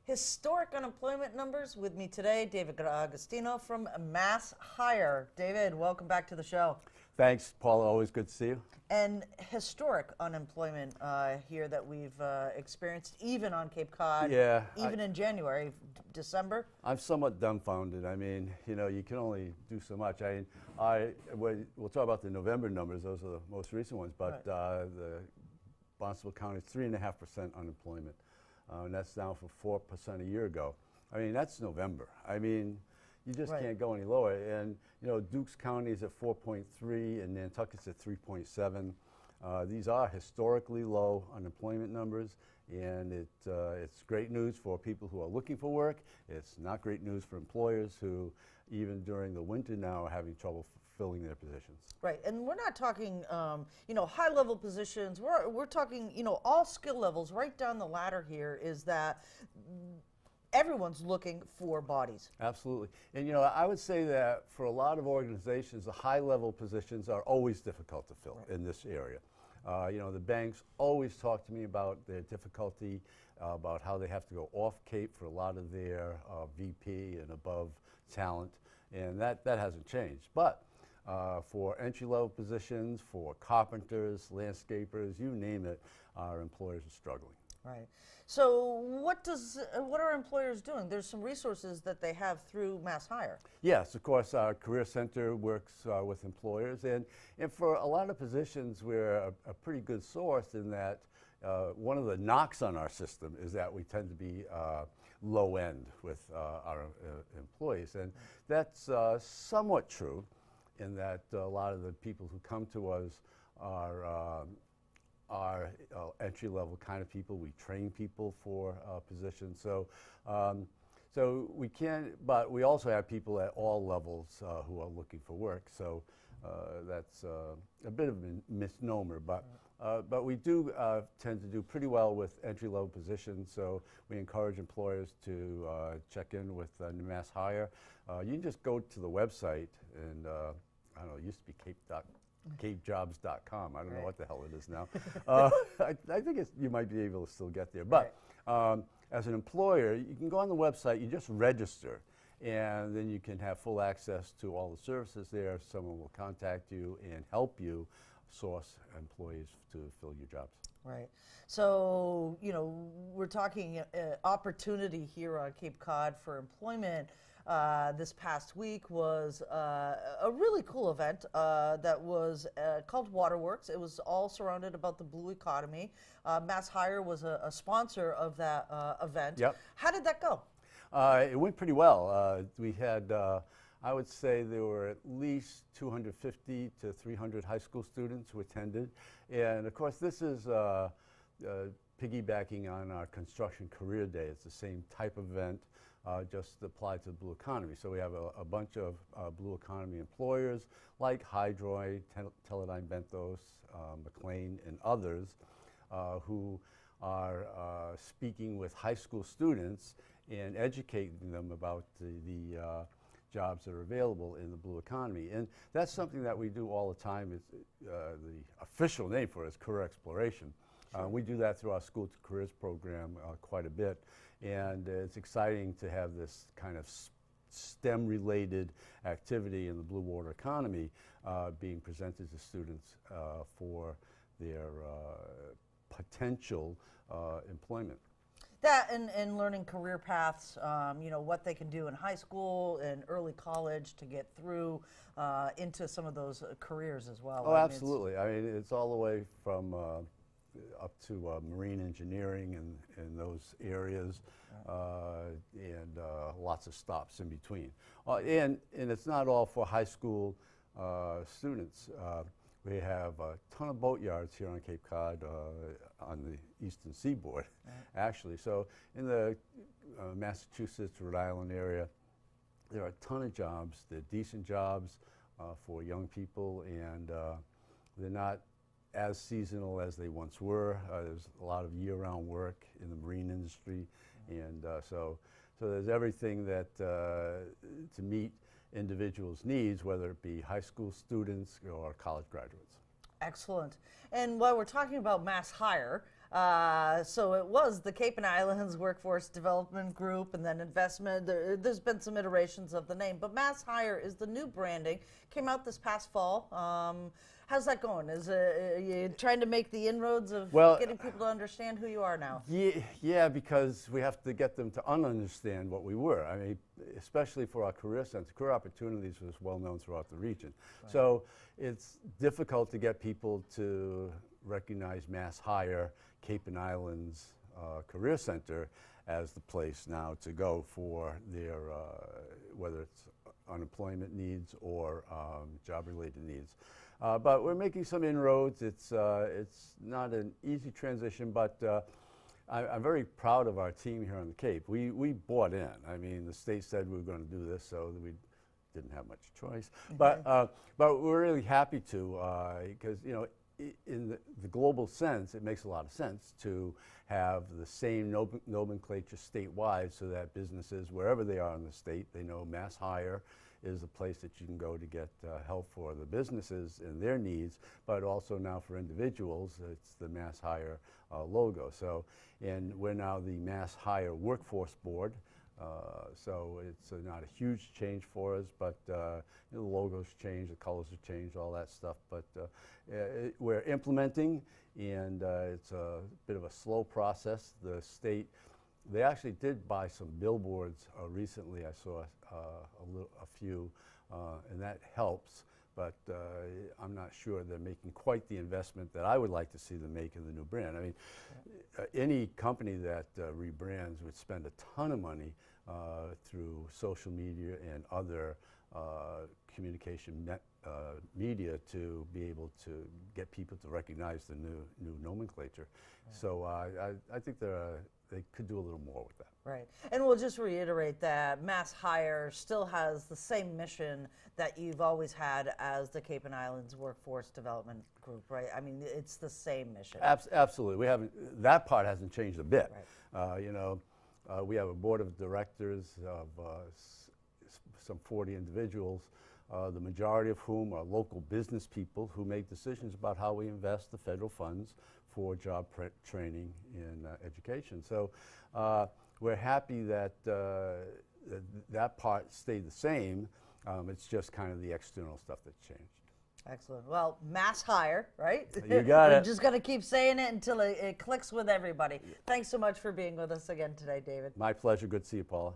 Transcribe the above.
historic unemployment numbers. With me today, David Agostino from MassHire. David, welcome back to the show. Thanks, Paula. Always good to see you. And historic unemployment here that we've experienced, even on Cape Cod, even in January, December. I'm somewhat dumbfounded. I mean, you can only do so much. We'll talk about the November numbers. Those are the most recent ones. But right. The Barnstable County is 3.5% unemployment. And that's down from 4% a year ago. I mean, that's November. I mean, you just can't go any lower. And, Dukes County is at 4.3 and Nantucket's at 3.7. These are historically low unemployment numbers, and it's great news for people who are looking for work. It's not great news for employers who, even during the winter now, are having trouble filling their positions. Right, and we're not talking, high-level positions. We're talking, all skill levels. Right down the ladder here is that everyone's looking for bodies. Absolutely. And, I would say that for a lot of organizations, the high-level positions are always difficult to fill in this area. The banks always talk to me about their difficulty, about how they have to go off Cape for a lot of their VP and above talent, and that hasn't changed. But for entry-level positions, for carpenters, landscapers, you name it, our employers are struggling. Right. So what are employers doing? There's some resources that they have through MassHire. Yes, of course, our Career Center works with employers, and for a lot of positions, we're a pretty good source in that one of the knocks on our system is that we tend to be low end with our employees, and that's somewhat true in that a lot of the people who come to us are entry-level kind of people. We train people for positions, so we can. But we also have people at all levels who are looking for work. So that's a bit of a misnomer, but we do tend to do pretty well with entry-level positions. So we encourage employers to check in with MassHire. You can just go to the website and I don't know. It used to be capejobs.com. I don't know what the hell it is now. I think you might be able to still get there. But as an employer, you can go on the website, you just register, and then you can have full access to all the services there. Someone will contact you and help you source employees to fill your jobs. Right. So, we're talking opportunity here on Cape Cod for employment. This past week was a really cool event that was called Waterworks. It was all surrounded about the blue economy. MassHire was a sponsor of that event. Yep. How did that go? It went pretty well. We had, I would say there were at least 250 to 300 high school students who attended. And of course, this is piggybacking on our Construction Career Day. It's the same type of event. Just applied to the blue economy. So we have a bunch of blue economy employers like Hydroid, Teledyne Benthos, McLean, and others who are speaking with high school students and educating them about the jobs that are available in the blue economy. And that's something that we do all the time. It's, the official name for it is career exploration. We do that through our School to Careers program quite a bit. And it's exciting to have this kind of STEM-related activity in the blue water economy being presented to students for their potential employment. That and learning career paths, what they can do in high school and early college to get through into some of those careers as well. Oh, absolutely. I mean, it's all the way from up to marine engineering and those areas, and lots of stops in between. And it's not all for high school students. We have a ton of boat yards here on Cape Cod on the eastern seaboard, actually. So in the Massachusetts, Rhode Island area, there are a ton of jobs. They're decent jobs for young people, and they're not as seasonal as they once were. There's a lot of year-round work in the marine industry, and so there's everything that to meet individuals' needs, whether it be high school students or college graduates. Excellent. And while we're talking about MassHire, So it was the Cape and Islands Workforce Development Group, and then investment. There's been some iterations of the name, but MassHire is the new branding. Came out this past fall. How's that going? Is you trying to make the inroads of getting people to understand who you are now? Yeah, because we have to get them to understand what we were. I mean, especially for our career center. Career Opportunities was well known throughout the region. Right. So it's difficult to get people to recognize MassHire, Cape and Islands Career Center as the place now to go for their, whether it's unemployment needs or job-related needs. But we're making some inroads. It's not an easy transition, but I'm very proud of our team here on the Cape. We bought in. I mean, the state said we were going to do this, so we didn't have much choice. But we're really happy to, because in the global sense, it makes a lot of sense to have the same nomenclature statewide, so that businesses, wherever they are in the state, they know MassHire is a place that you can go to get help for the businesses and their needs, but also now for individuals, it's the MassHire logo. So, and we're now the MassHire Workforce Board. So it's not a huge change for us, but the logos change, the colors have changed, all that stuff. But we're implementing, and it's a bit of a slow process. The state, they actually did buy some billboards recently. I saw a few, and that helps. But I'm not sure they're making quite the investment that I would like to see them make in the new brand. I mean, any company that rebrands would spend a ton of money through social media and other communication media to be able to get people to recognize the new nomenclature. Right. So I think they could do a little more with that. Right. And we'll just reiterate that MassHire still has the same mission that you've always had as the Cape and Islands Workforce Development Group, right? I mean, it's the same mission. Absolutely. We haven't, that part hasn't changed a bit. Right. We have a board of directors of some 40 individuals, the majority of whom are local business people who make decisions about how we invest the federal funds for job training and education. So we're happy that that part stayed the same. It's just kind of the external stuff that's changed. Excellent. Well, MassHire, right? You got it. We're just going to keep saying it until it clicks with everybody. Thanks so much for being with us again today, David. My pleasure. Good to see you, Paula.